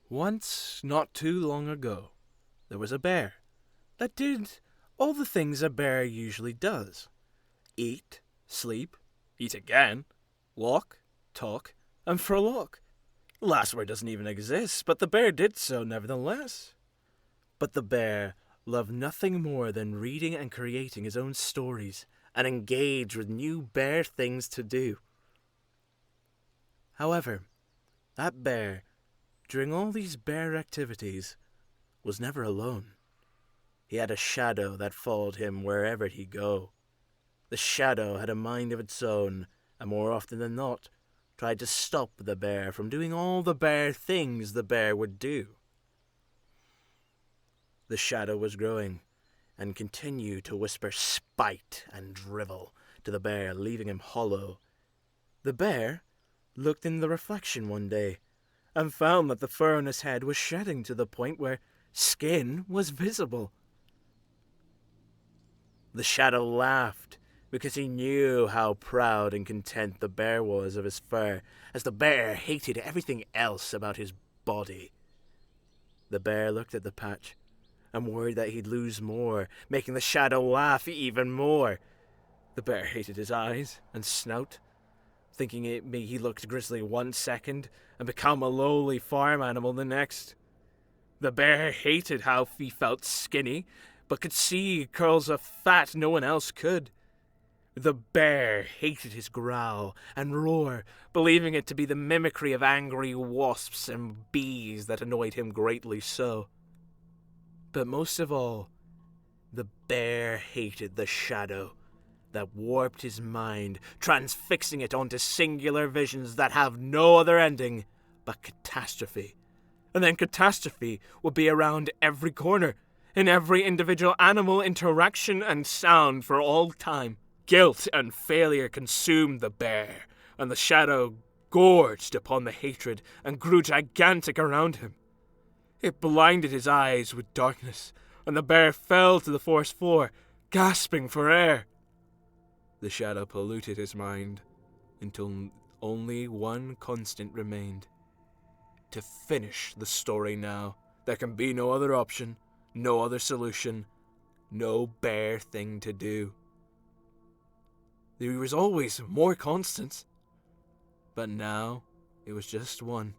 Once, not too long ago, there was a bear that did all the things a bear usually does. Eat, sleep, eat again, walk, talk, and frolic. The last word doesn't even exist, but the bear did so nevertheless. But the bear loved nothing more than reading and creating his own stories and engage with new bear things to do. However, that bear, during all these bear activities, was never alone. He had a shadow that followed him wherever he'd go. The shadow had a mind of its own, and more often than not, tried to stop the bear from doing all the bear things the bear would do. The shadow was growing, and continued to whisper spite and drivel to the bear, leaving him hollow. The bear looked in the reflection one day, and found that the fur on his head was shedding to the point where skin was visible. The shadow laughed, because he knew how proud and content the bear was of his fur, as the bear hated everything else about his body. The bear looked at the patch, and worried that he'd lose more, making the shadow laugh even more. The bear hated his eyes and snout, thinking he looked grisly one second and become a lowly farm animal the next. The bear hated how he felt skinny, but could see curls of fat no one else could. The bear hated his growl and roar, believing it to be the mimicry of angry wasps and bees that annoyed him greatly so. But most of all, the bear hated the shadow that warped his mind, transfixing it onto singular visions that have no other ending but catastrophe. And then catastrophe would be around every corner, in every individual animal interaction and sound for all time. Guilt and failure consumed the bear, and the shadow gorged upon the hatred and grew gigantic around him. It blinded his eyes with darkness, and the bear fell to the forest floor, gasping for air. The shadow polluted his mind until only one constant remained. To finish the story now. There can be no other option, no other solution, no bear thing to do. There was always more constants, but now it was just one.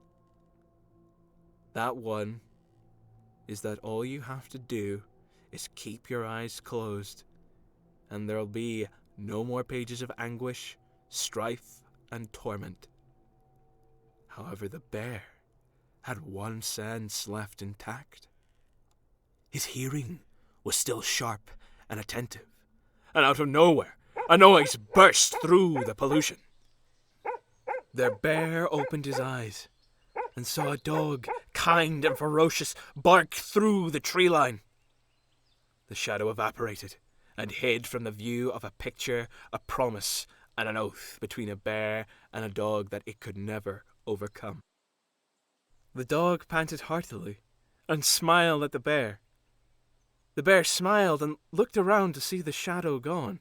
That one is that all you have to do is keep your eyes closed, and there'll be no more pages of anguish, strife, and torment. However, the bear had one sense left intact. His hearing was still sharp and attentive, and out of nowhere, a noise burst through the pollution. The bear opened his eyes and saw a dog, kind and ferocious, bark through the tree line. The shadow evaporated and hid from the view of a picture, a promise, and an oath between a bear and a dog that it could never overcome. The dog panted heartily and smiled at the bear. The bear smiled and looked around to see the shadow gone,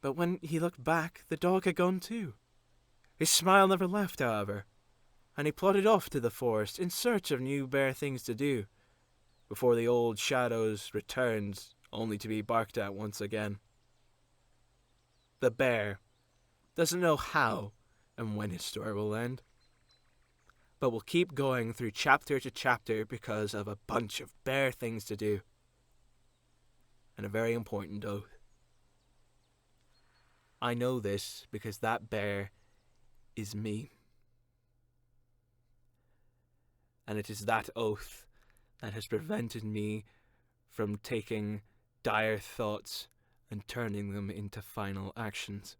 but when he looked back, the dog had gone too. His smile never left, however, and he plodded off to the forest in search of new bear things to do, before the old shadows returned, only to be barked at once again. The bear doesn't know how and when his story will end, but will keep going through chapter to chapter because of a bunch of bear things to do, and a very important oath. I know this because that bear is me. And it is that oath that has prevented me from taking dire thoughts and turning them into final actions.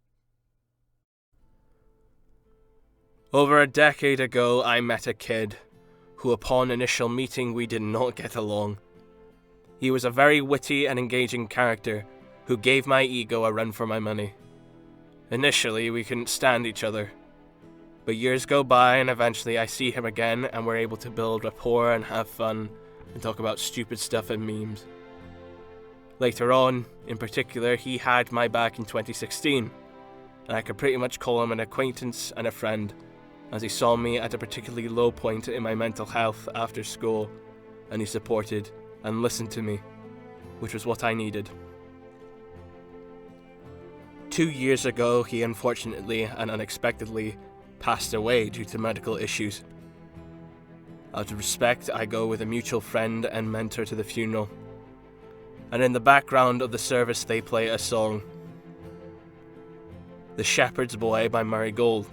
Over a decade ago, I met a kid who, upon initial meeting, we did not get along. He was a very witty and engaging character who gave my ego a run for my money. Initially, we couldn't stand each other, but years go by and eventually I see him again and we're able to build rapport and have fun and talk about stupid stuff and memes. Later on, in particular, he had my back in 2016, and I could pretty much call him an acquaintance and a friend, as he saw me at a particularly low point in my mental health after school, and he supported and listened to me, which was what I needed. 2 years ago, he unfortunately and unexpectedly passed away due to medical issues. Out of respect, I go with a mutual friend and mentor to the funeral. And in the background of the service, they play a song, The Shepherd's Boy by Murray Gold.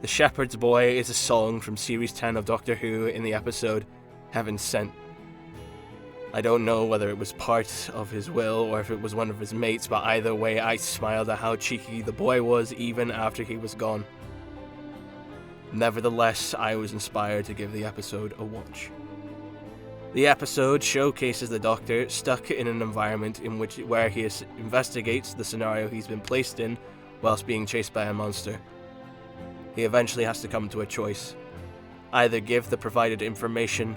The Shepherd's Boy is a song from Series 10 of Doctor Who in the episode Heaven Sent. I don't know whether it was part of his will or if it was one of his mates, but either way I smiled at how cheeky the boy was even after he was gone. Nevertheless, I was inspired to give the episode a watch. The episode showcases the Doctor stuck in an environment where he investigates the scenario he's been placed in whilst being chased by a monster. He eventually has to come to a choice. Either give the provided information,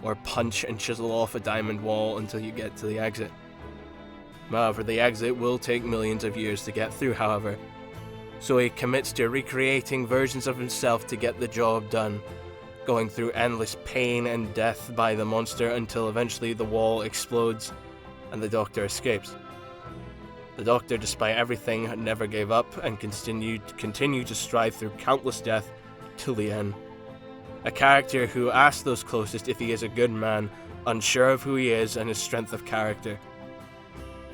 or punch and chisel off a diamond wall until you get to the exit. However, the exit will take millions of years to get through, however, so he commits to recreating versions of himself to get the job done, going through endless pain and death by the monster until eventually the wall explodes and the Doctor escapes. The Doctor, despite everything, never gave up and continued to strive through countless death till the end. A character who asks those closest if he is a good man, unsure of who he is and his strength of character.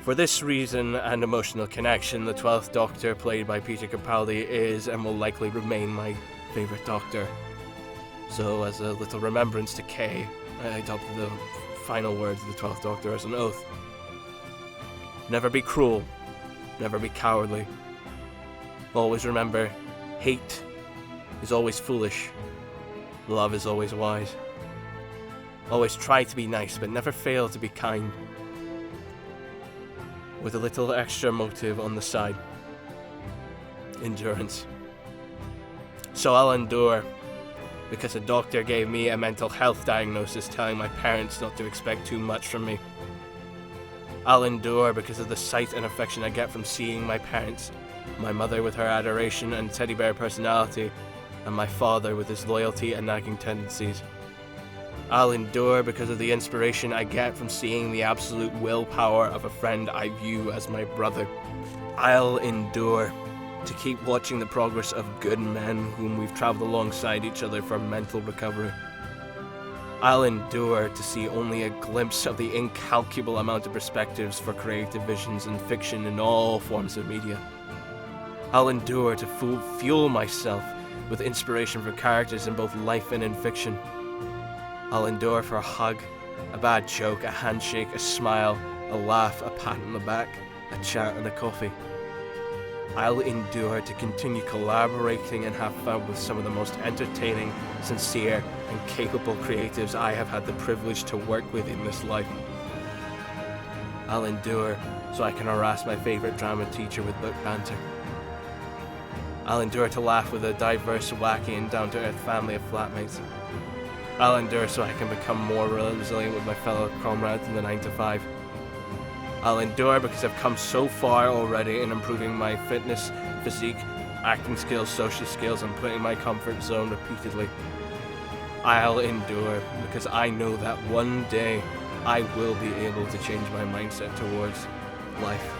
For this reason and emotional connection, the 12th Doctor, played by Peter Capaldi, is and will likely remain my favourite Doctor. So, as a little remembrance to Kay, I adopted the final words of the 12th Doctor as an oath. Never be cruel, never be cowardly. Always remember, hate is always foolish, love is always wise. Always try to be nice, but never fail to be kind. With a little extra motive on the side. Endurance. So I'll endure, because a doctor gave me a mental health diagnosis telling my parents not to expect too much from me. I'll endure because of the sight and affection I get from seeing my parents, my mother with her adoration and teddy bear personality, and my father with his loyalty and nagging tendencies. I'll endure because of the inspiration I get from seeing the absolute willpower of a friend I view as my brother. I'll endure to keep watching the progress of good men whom we've travelled alongside each other for mental recovery. I'll endure to see only a glimpse of the incalculable amount of perspectives for creative visions and fiction in all forms of media. I'll endure to fuel myself with inspiration for characters in both life and in fiction. I'll endure for a hug, a bad joke, a handshake, a smile, a laugh, a pat on the back, a chat and a coffee. I'll endure to continue collaborating and have fun with some of the most entertaining, sincere, and capable creatives I have had the privilege to work with in this life. I'll endure so I can harass my favourite drama teacher with book banter. I'll endure to laugh with a diverse, wacky, and down-to-earth family of flatmates. I'll endure so I can become more resilient with my fellow comrades in the 9 to 5. I'll endure because I've come so far already in improving my fitness, physique, acting skills, social skills, and putting my comfort zone repeatedly. I'll endure because I know that one day I will be able to change my mindset towards life,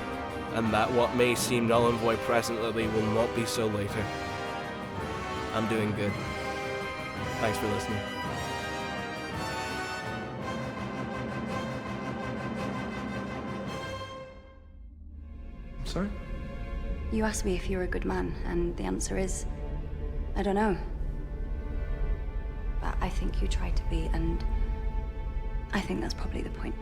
and that what may seem null and void presently will not be so later. I'm doing good. Thanks for listening. Sorry? You asked me if you're a good man, and the answer is, I don't know. But I think you try to be, and I think that's probably the point.